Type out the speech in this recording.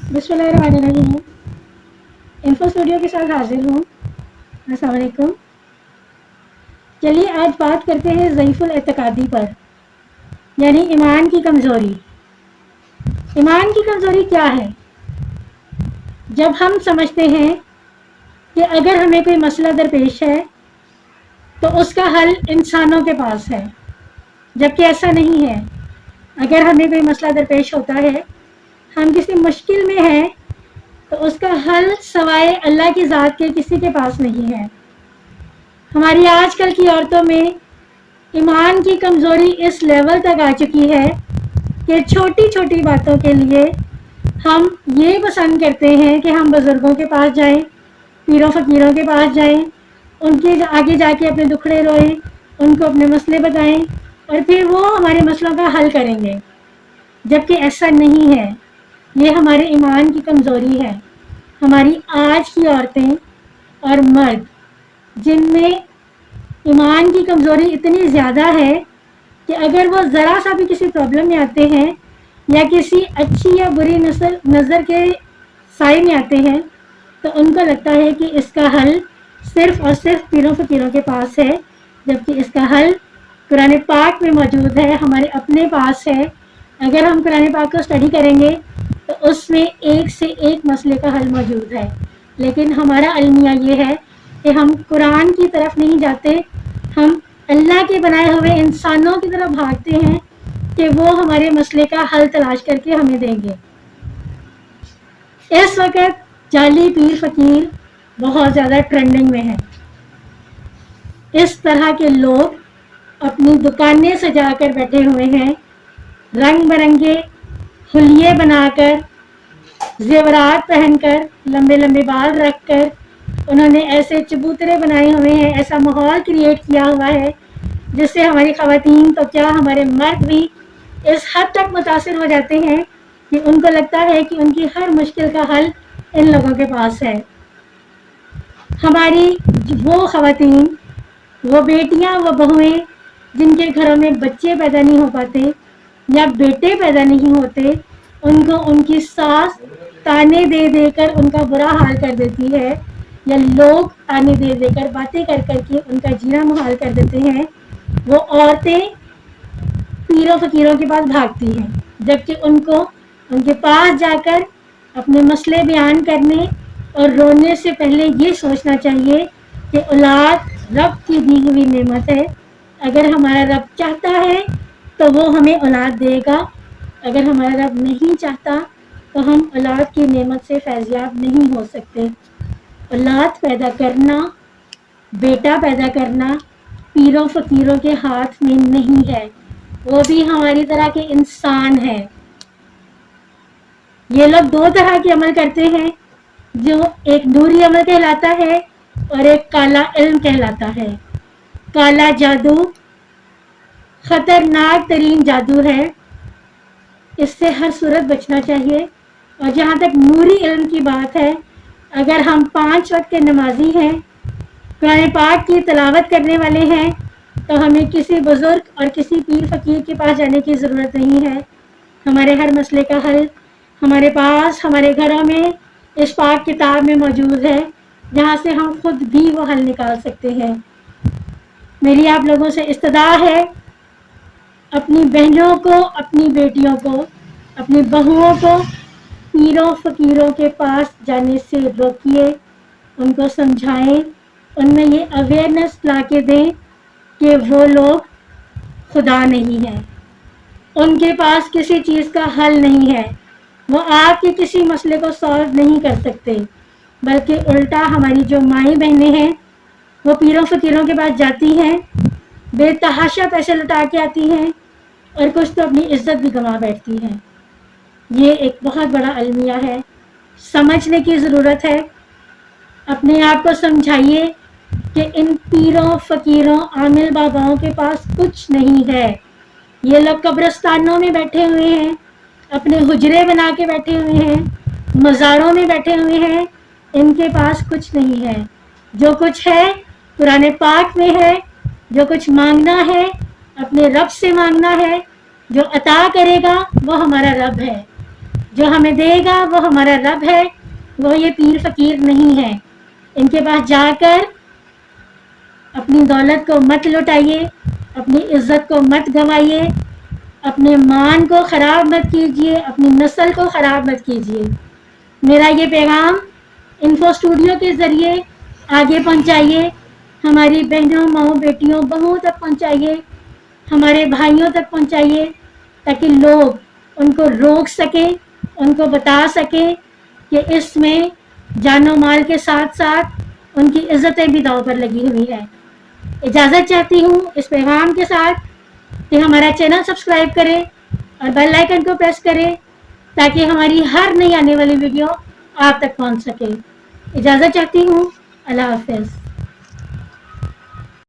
بسم اللہ الرحمن الرحیم. انفو اسٹوڈیو کے ساتھ حاضر ہوں. السلام علیکم. چلیے آج بات کرتے ہیں ضعیف الاعتقادی پر، یعنی ایمان کی کمزوری. ایمان کی کمزوری کیا ہے؟ جب ہم سمجھتے ہیں کہ اگر ہمیں کوئی مسئلہ درپیش ہے تو اس کا حل انسانوں کے پاس ہے، جبکہ ایسا نہیں ہے. اگر ہمیں کوئی مسئلہ درپیش ہوتا ہے، ہم کسی مشکل میں ہیں، تو اس کا حل سوائے اللہ کی ذات کے کسی کے پاس نہیں ہے. ہماری آج کل کی عورتوں میں ایمان کی کمزوری اس لیول تک آ چکی ہے کہ چھوٹی چھوٹی باتوں کے لیے ہم یہ پسند کرتے ہیں کہ ہم بزرگوں کے پاس جائیں، پیروں فقیروں کے پاس جائیں، ان کے آگے جا کے اپنے دکھڑے روئیں، ان کو اپنے مسئلے بتائیں اور پھر وہ ہمارے مسئلوں کا حل کریں گے، جبکہ ایسا نہیں ہے. یہ ہمارے ایمان کی کمزوری ہے. ہماری آج کی عورتیں اور مرد جن میں ایمان کی کمزوری اتنی زیادہ ہے کہ اگر وہ ذرا سا بھی کسی پرابلم میں آتے ہیں یا کسی اچھی یا بری نظر کے سائے میں آتے ہیں تو ان کو لگتا ہے کہ اس کا حل صرف اور صرف پیروں فقیروں کے پاس ہے، جبکہ اس کا حل قرآن پاک میں موجود ہے، ہمارے اپنے پاس ہے. اگر ہم قرآن پاک کو اسٹڈی کریں گے تو اس میں ایک سے ایک مسئلے کا حل موجود ہے. لیکن ہمارا المیہ یہ ہے کہ ہم قرآن کی طرف نہیں جاتے، ہم اللہ کے بنائے ہوئے انسانوں کی طرف بھاگتے ہیں کہ وہ ہمارے مسئلے کا حل تلاش کر کے ہمیں دیں گے. اس وقت جعلی پیر فقیر بہت زیادہ ٹرینڈنگ میں ہے. اس طرح کے لوگ اپنی دکانیں سجا کر بیٹھے ہوئے ہیں، رنگ برنگے حلیے بنا کر، زیورات پہن کر، لمبے لمبے بال رکھ کر انہوں نے ایسے چبوترے بنائے ہوئے ہیں، ایسا ماحول کریٹ کیا ہوا ہے جس سے ہماری خواتین تو کیا ہمارے مرد بھی اس حد تک متاثر ہو جاتے ہیں کہ ان کو لگتا ہے کہ ان کی ہر مشکل کا حل ان لوگوں کے پاس ہے. ہماری وہ خواتین، وہ بیٹیاں، وہ بہویں جن کے گھروں میں بچے پیدا نہیں ہو پاتے یا بیٹے پیدا نہیں ہوتے، ان کو ان کی ساس تانے دے دے کر ان کا برا حال کر دیتی ہے، یا لوگ تانے دے دے کر باتیں کر کر کے ان کا جینا محال کر دیتے ہیں. وہ عورتیں پیروں فقیروں کے پاس بھاگتی ہیں، جبکہ ان کو ان کے پاس جا کر اپنے مسئلے بیان کرنے اور رونے سے پہلے یہ سوچنا چاہیے کہ اولاد رب کی دی ہوئی نعمت ہے. اگر ہمارا رب چاہتا ہے تو وہ ہمیں اولاد دے گا، اگر ہمارا رب نہیں چاہتا تو ہم اولاد کی نعمت سے فیضیاب نہیں ہو سکتے. اولاد پیدا کرنا، بیٹا پیدا کرنا پیروں فقیروں کے ہاتھ میں نہیں ہے، وہ بھی ہماری طرح کے انسان ہیں. یہ لوگ دو طرح کے عمل کرتے ہیں، جو ایک نوری عمل کہلاتا ہے اور ایک کالا علم کہلاتا ہے. کالا جادو خطرناک ترین جادو ہے، اس سے ہر صورت بچنا چاہیے. اور جہاں تک نوری علم کی بات ہے، اگر ہم 5 وقت کے نمازی ہیں، قرآن پاک کی تلاوت کرنے والے ہیں، تو ہمیں کسی بزرگ اور کسی پیر فقیر کے پاس جانے کی ضرورت نہیں ہے. ہمارے ہر مسئلے کا حل ہمارے پاس، ہمارے گھروں میں اس پاک کتاب میں موجود ہے، جہاں سے ہم خود بھی وہ حل نکال سکتے ہیں. میری آپ لوگوں سے استدعا ہے، اپنی بہنوں کو، اپنی بیٹیوں کو، اپنی بہوؤں کو پیروں فقیروں کے پاس جانے سے روکیے، ان کو سمجھائیں، ان میں یہ اویئرنیس لا کے دیں کہ وہ لوگ خدا نہیں ہیں، ان کے پاس کسی چیز کا حل نہیں ہے، وہ آپ کے کسی مسئلے کو سالو نہیں کر سکتے، بلکہ الٹا ہماری جو مائیں بہنیں ہیں وہ پیروں فقیروں کے پاس جاتی ہیں، بے تحاشا پیسے لٹا کے آتی ہیں اور کچھ تو اپنی عزت بھی گنوا بیٹھتی ہیں. یہ ایک بہت بڑا المیہ ہے، سمجھنے کی ضرورت ہے. اپنے آپ کو سمجھائیے کہ ان پیروں فقیروں عامل باباؤں کے پاس کچھ نہیں ہے. یہ لوگ قبرستانوں میں بیٹھے ہوئے ہیں، اپنے حجرے بنا کے بیٹھے ہوئے ہیں، مزاروں میں بیٹھے ہوئے ہیں، ان کے پاس کچھ نہیں ہے. جو کچھ ہے قرآن پاک میں ہے. جو کچھ مانگنا ہے اپنے رب سے مانگنا ہے، جو عطا کرے گا وہ ہمارا رب ہے. جو ہمیں دے گا وہ ہمارا رب ہے، وہ یہ پیر فقیر نہیں ہے۔ ان کے پاس جا کر اپنی دولت کو مت لٹائیے، اپنی عزت کو مت گنوائیے، اپنے مان کو خراب مت کیجیے، اپنی نسل کو خراب مت کیجیے۔ میرا یہ پیغام انفو اسٹوڈیو کے ذریعے آگے پہنچائیے، ہماری بہنوں، ماؤں، بیٹیوں، بہوؤں تک پہنچائیے، ہمارے بھائیوں تک پہنچائیے، تاکہ لوگ ان کو روک سکیں، ان کو بتا سکیں کہ اس میں جان و مال کے ساتھ ساتھ ان کی عزتیں بھی داؤ پر لگی ہوئی ہے۔ اجازت چاہتی ہوں اس پیغام کے ساتھ کہ ہمارا چینل سبسکرائب کریں اور بیل آئیکن کو پریس کریں تاکہ ہماری ہر نئی آنے والی ویڈیو آپ تک پہنچ سکے۔ اجازت چاہتی ہوں، اللہ حافظ۔